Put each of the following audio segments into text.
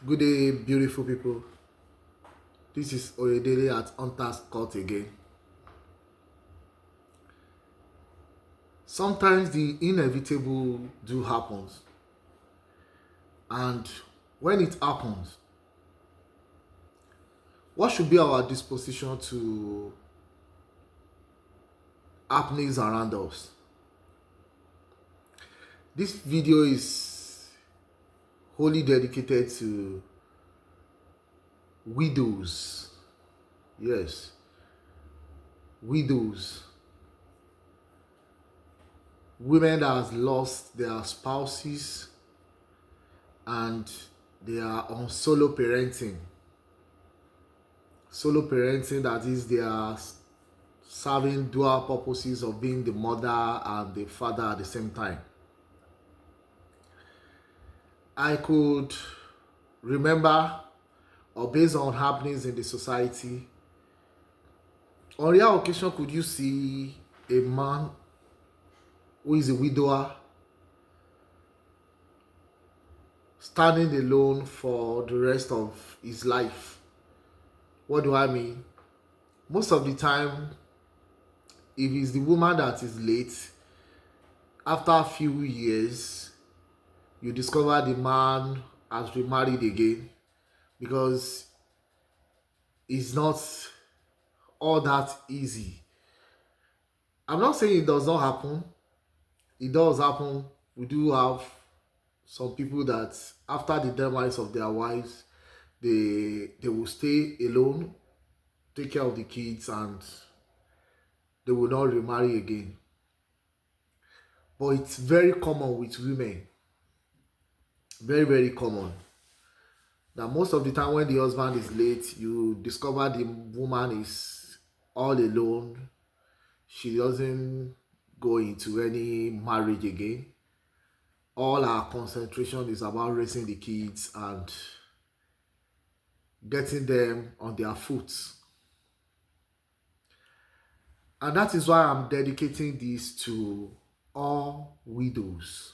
Good day, beautiful people. This is Oyedele at Hunter's Court again. Sometimes the inevitable do happens, and when it happens, what should be our disposition to happenings around us? This video is wholly dedicated to widows. Yes, widows. Women that has lost their spouses and they are on solo parenting. Solo parenting, that is, they are serving dual purposes of being the mother and the father at the same time. I could remember, or based on happenings in the society, on rare occasion could you see a man who is a widower standing alone for the rest of his life. What do I mean? Most of the time, if it's the woman that is late, after a few years, you discover the man has remarried again because it's not all that easy. I'm not saying it does not happen. It does happen. We do have some people that after the demise of their wives, they will stay alone, take care of the kids, and they will not remarry again. But it's very common with women. Very, very common. That most of the time when the husband is late, you discover the woman is all alone. She doesn't go into any marriage again. All our concentration is about raising the kids and getting them on their foot. And that is why I'm dedicating this to all widows.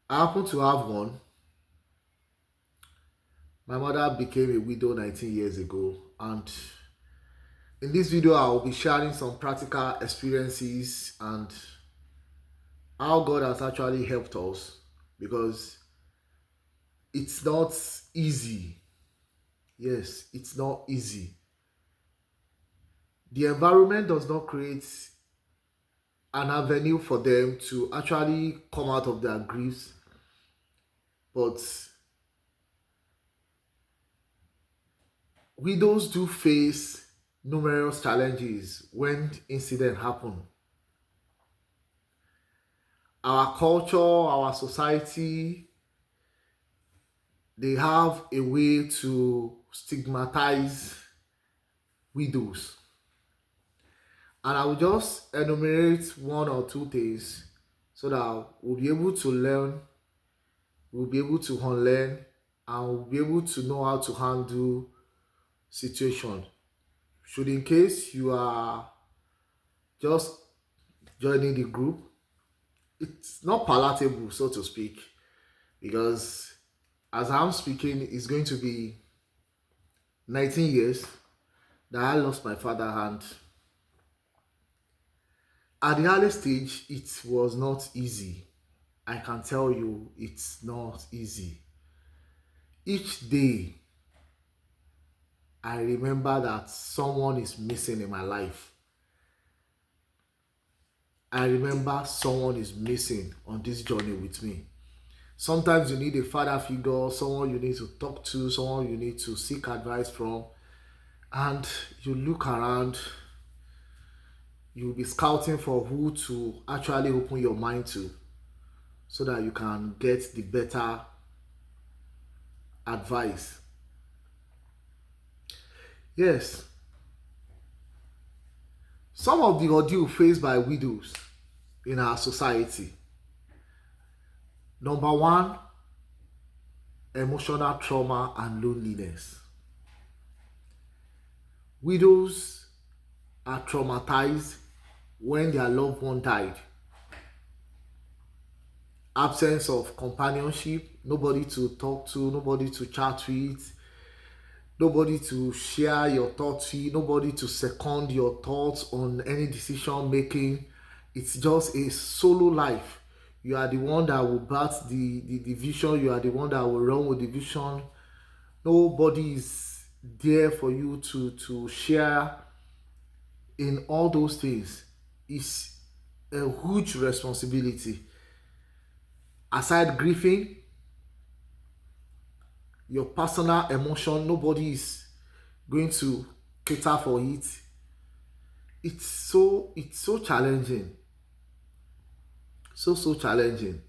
I happen to have one. My mother became a widow 19 years ago, and in this video I will be sharing some practical experiences and how God has actually helped us, because it's not easy. Yes, it's not easy. The environment does not create an avenue for them to actually come out of their griefs, but widows do face numerous challenges when incidents happen. Our culture, our society, they have a way to stigmatize widows. And I will just enumerate one or two things so that we'll be able to learn, we'll be able to unlearn, and we'll be able to know how to handle situation. Should in case you are just joining the group, it's not palatable, so to speak, because as I'm speaking, it's going to be 19 years that I lost my father, and at the early stage, it was not easy. I can tell you it's not easy. Each day, I remember that someone is missing in my life. I remember someone is missing on this journey with me. Sometimes you need a father figure, someone you need to talk to, someone you need to seek advice from. And you look around, you'll be scouting for who to actually open your mind to so that you can get the better advice. Yes, some of the ordeal faced by widows in our society. Number one, emotional trauma and loneliness. Widows are traumatized when their loved one died. absence of companionship, nobody to talk to, nobody to chat with, nobody to share your thoughts with, nobody to second your thoughts on any decision making. It's just a solo life. You are the one that will bat the vision, you are the one that will run with the vision. Nobody is there for you to share in all those things. It's a huge responsibility. Aside grieving, your personal emotion, nobody is going to cater for it. It's so challenging. So challenging.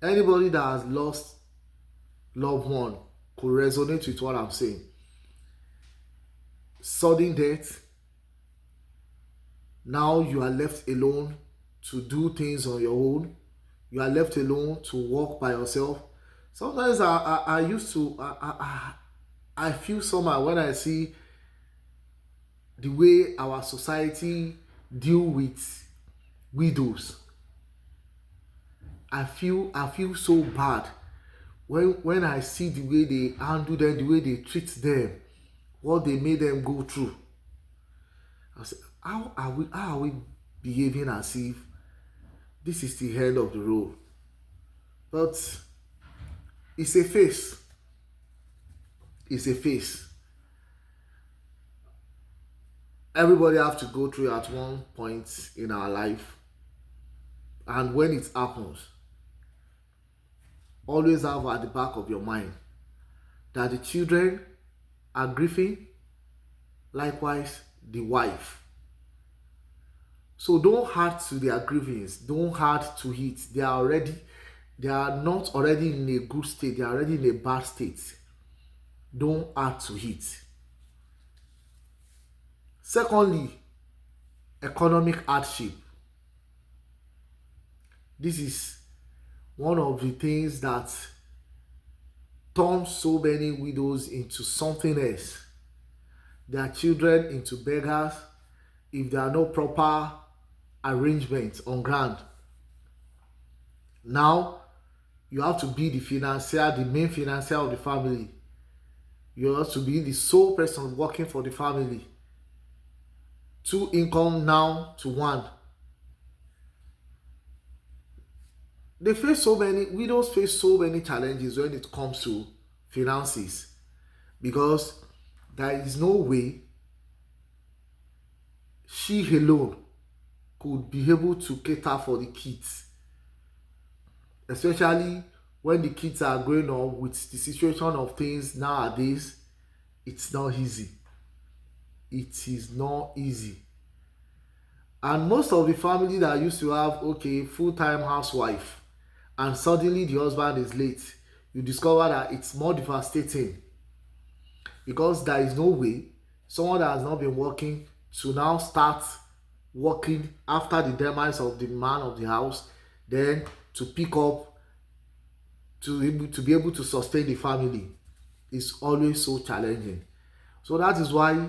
Anybody that has lost loved one could resonate with what I'm saying. Sudden death. Now you are left alone to do things on your own. You are left alone to walk by yourself. Sometimes I used to I feel somehow when I see the way our society deal with widows. I feel so bad when I see the way they handle them, the way they treat them, what they made them go through. I say, how are we behaving as if this is the end of the road? But it's a phase. It's a phase. Everybody have to go through at one point in our life. And when it happens, always have at the back of your mind that the children are grieving, likewise the wife. So don't add to their grievings, don't add to it. They are not already in a good state, they are already in a bad state. Don't add to it. Secondly, economic hardship. This is one of the things that turns so many widows into something else. Their children into beggars if there are no proper arrangements on ground. Now you have to be the financier, the main financier of the family. You have to be the sole person working for the family. 2 income now to 1. Widows face so many challenges when it comes to finances, because there is no way she alone could be able to cater for the kids, especially when the kids are growing up with the situation of things nowadays. It's not easy. It is not easy. And most of the family that used to have full-time housewife, and suddenly the husband is late, you discover that it's more devastating, because there is no way someone that has not been working to now start working after the demise of the man of the house, then to pick up to be able to sustain the family is always so challenging. So that is why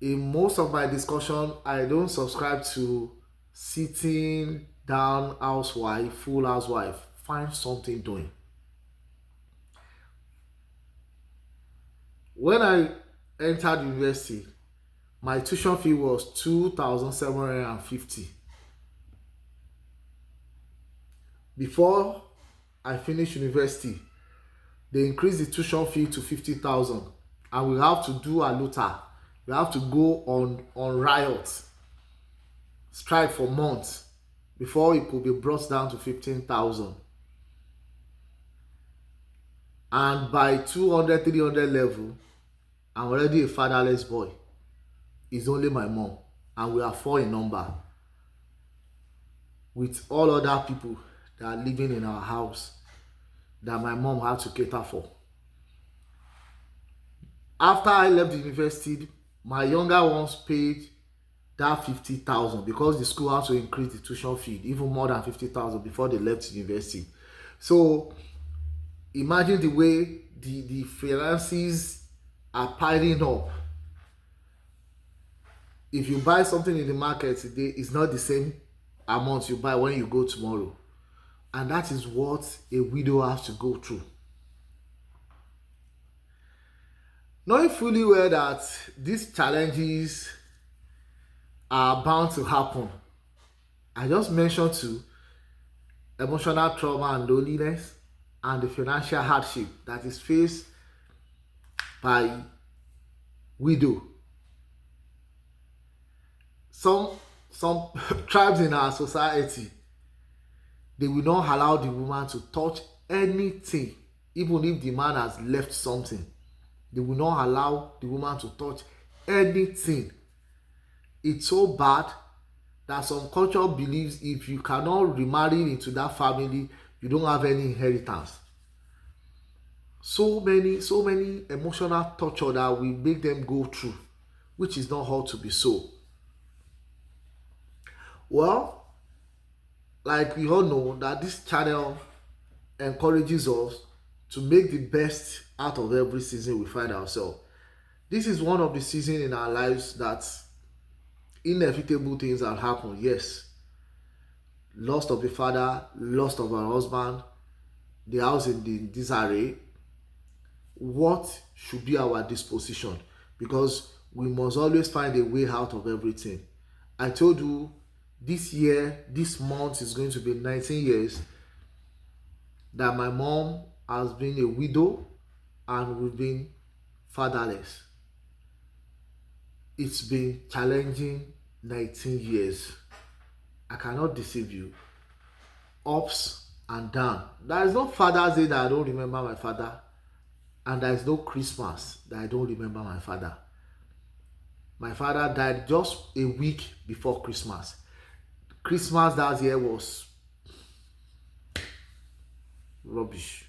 in most of my discussion, I don't subscribe to sitting down housewife, full housewife. Find something doing. When I entered university, my tuition fee was 2,750. Before I finished university, they increased the tuition fee to 50,000, and we have to do a LUTA. We have to go on riots, strike for months before it could be brought down to 15,000. And by 200, 300 level, I'm already a fatherless boy. It's only my mom, and we are 4 in number, with all other people that are living in our house that my mom had to cater for. After I left the university, my younger ones paid that 50,000, because the school had to increase the tuition fee even more than 50,000 before they left the university. So imagine the way the finances are piling up. If you buy something in the market today, it's not the same amount you buy when you go tomorrow. And that is what a widow has to go through. Knowing fully well that these challenges are bound to happen, I just mentioned to emotional trauma and loneliness and the financial hardship that is faced by widow. Some some tribes in our society, they will not allow the woman to touch anything, even if the man has left something. They will not allow the woman to touch anything. It's so bad that some culture believes if you cannot remarry into that family, you don't have any inheritance. So many emotional torture that will make them go through, which is not how to be so. Well, like we all know that this channel encourages us to make the best out of every season we find ourselves. This is one of the seasons in our lives that inevitable things have happened. Yes, loss of the father, loss of our husband, the house in the disarray. What should be our disposition? Because we must always find a way out of everything. I told you this year, this month is going to be 19 years that my mom has been a widow and we've been fatherless. It's been challenging 19 years. I cannot deceive you. Ups and downs. There is no Father's Day that I don't remember my father, and there is no Christmas that I don't remember my father. My father died just a week before Christmas. Christmas that year was rubbish.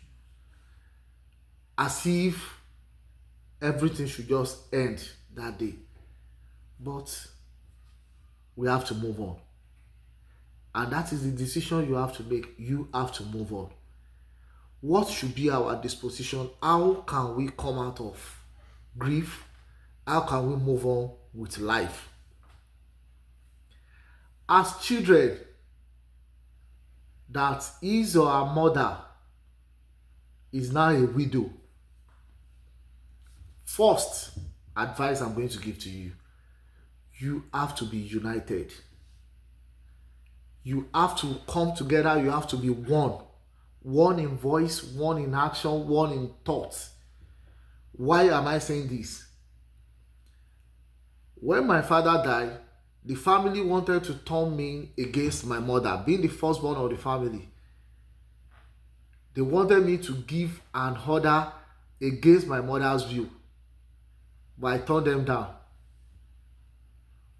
As if everything should just end that day. But we have to move on. And that is the decision you have to make. You have to move on. What should be our disposition? How can we come out of grief? How can we move on with life? As children that his or her mother is now a widow, first advice I'm going to give to you, you have to be united. You have to come together. You have to be one. One in voice, one in action, one in thought. Why am I saying this? When my father died, the family wanted to turn me against my mother, being the firstborn of the family. They wanted me to give an order against my mother's view, but I turned them down.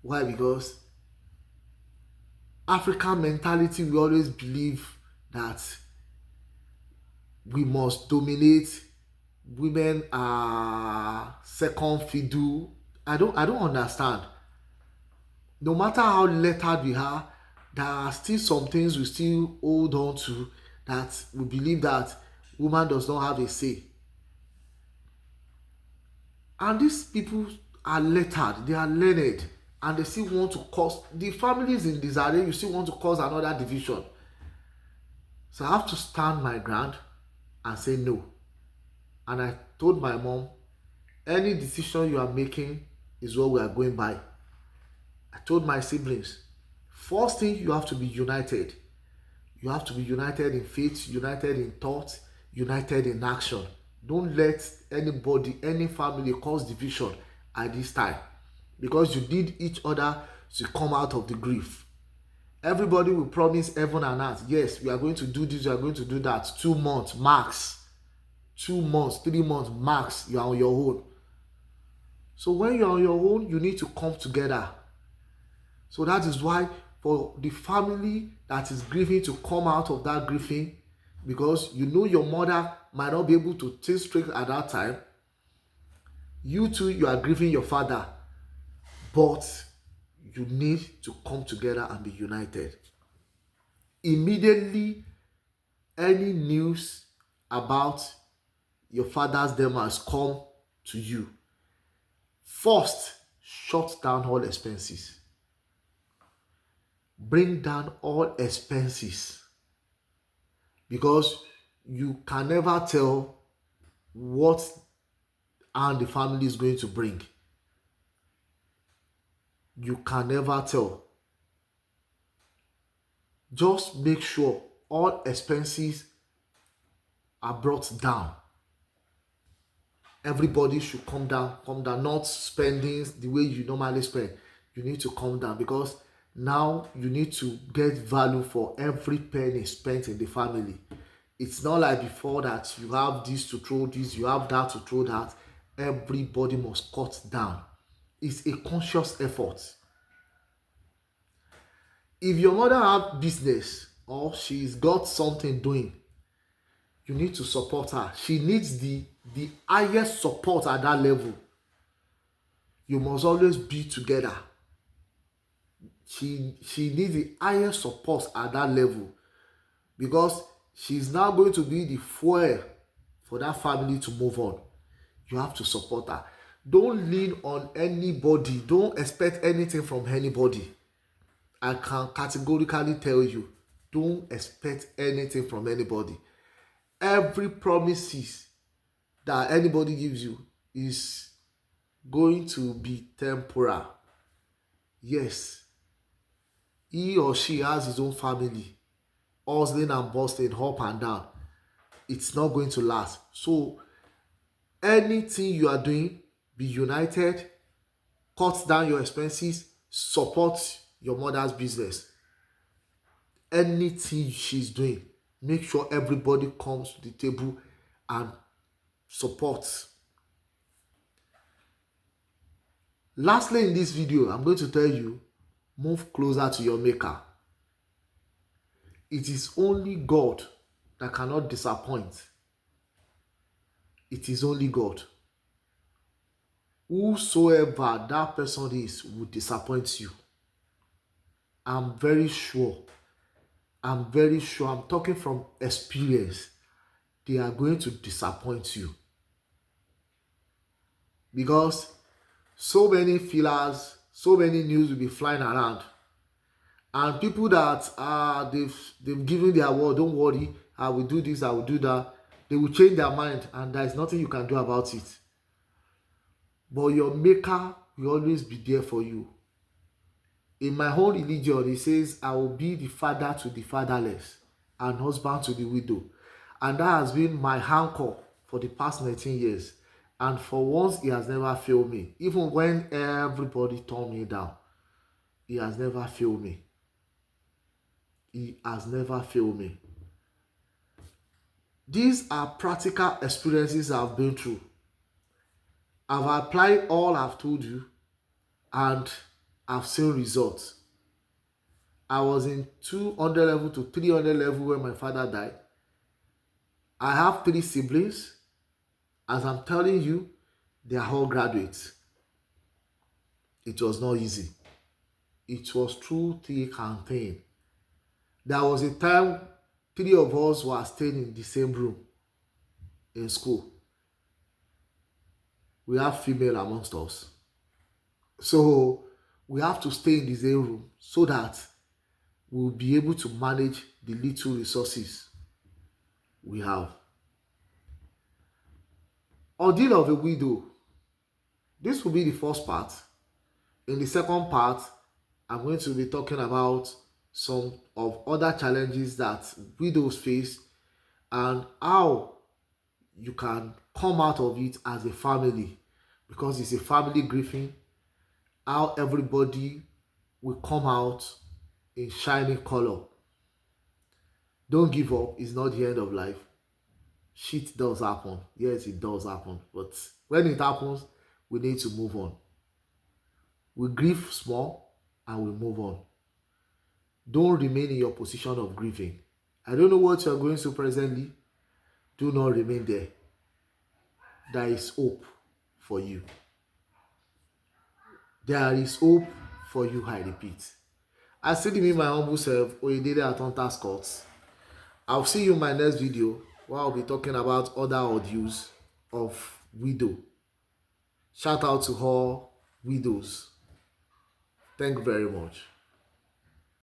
Why? Because African mentality, we always believe that we must dominate. Women are second fiddle. I don't understand. No matter how lettered we are, there are still some things we still hold on to, that we believe that woman does not have a say. And these people are lettered, they are learned, and they still want to cause, the families in disarray, you still want to cause another division. So I have to stand my ground and say no. And I told my mom, any decision you are making is what we are going by. I told my siblings, first thing, you have to be united. You have to be united in faith, united in thought, united in action. Don't let anybody, any family cause division at this time, because you need each other to come out of the grief. Everybody will promise heaven and earth, yes, we are going to do this, we are going to do that. 2 months max. 2 months, 3 months max, you are on your own. So when you are on your own, you need to come together. So that is why for the family that is grieving to come out of that grieving, because you know your mother might not be able to think straight at that time. You too, you are grieving your father, but you need to come together and be united. Immediately, any news about your father's demise come to you, first, shut down all expenses. Bring down all expenses. because you can never tell what and the family is going to bring. You can never tell. Just make sure all expenses are brought down. Everybody should come down, not spending the way you normally spend. You need to come down, because now you need to get value for every penny spent in the family. It's not like before that you have this to throw this, you have that to throw that. Everybody must cut down. It's a conscious effort. If your mother have business or she's got something doing, you need to support her. She needs the highest support at that level. You must always be together. She needs the highest support at that level, because she's now going to be the fuel for that family to move on. You have to support her. Don't lean on anybody. Don't expect anything from anybody. I can categorically tell you, don't expect anything from anybody. Every promises that anybody gives you is going to be temporal. Yes, he or she has his own family, hustling and busting up and down. It's not going to last. So anything you are doing, be united, cut down your expenses, support your mother's business. Anything she's doing, make sure everybody comes to the table and supports. Lastly, in this video, I'm going to tell you, move closer to your maker. It is only God that cannot disappoint. It is only God. Whosoever that person is will disappoint you. I'm very sure. I'm talking from experience. They are going to disappoint you. Because so many fillers, so many news will be flying around. And people that they've given their word, don't worry, I will do this, I will do that. They will change their mind, and there is nothing you can do about it. But your maker will always be there for you. In my own religion, it says, I will be the father to the fatherless and husband to the widow. And that has been my anchor for the past 19 years. And for once, he has never failed me. Even when everybody turned me down, he has never failed me. He has never failed me. These are practical experiences I've been through. I've applied all I've told you, and I've seen results. I was in 200 level to 300 level when my father died. I have 3 siblings. As I'm telling you, they are all graduates. It was not easy. It was through thick and thin. There was a time 3 of us were staying in the same room in school. We have female amongst us. So we have to stay in the same room so that we'll be able to manage the little resources we have. Ordeal of a widow. This will be the first part. In the second part, I'm going to be talking about some of other challenges that widows face and how you can come out of it as a family, because it's a family grieving. How everybody will come out in shining color. Don't give up. It's not the end of life. Shit does happen. Yes, it does happen. But when it happens, we need to move on. We grieve small and we move on. Don't remain in your position of grieving. I don't know what you're going through presently. Do not remain there. There is hope for you. There is hope for you, I repeat. I still me my humble self, Oyedele Atonta Scott. I'll see you in my next video where I'll be talking about other audios of widow. Shout out to all widows. Thank you very much.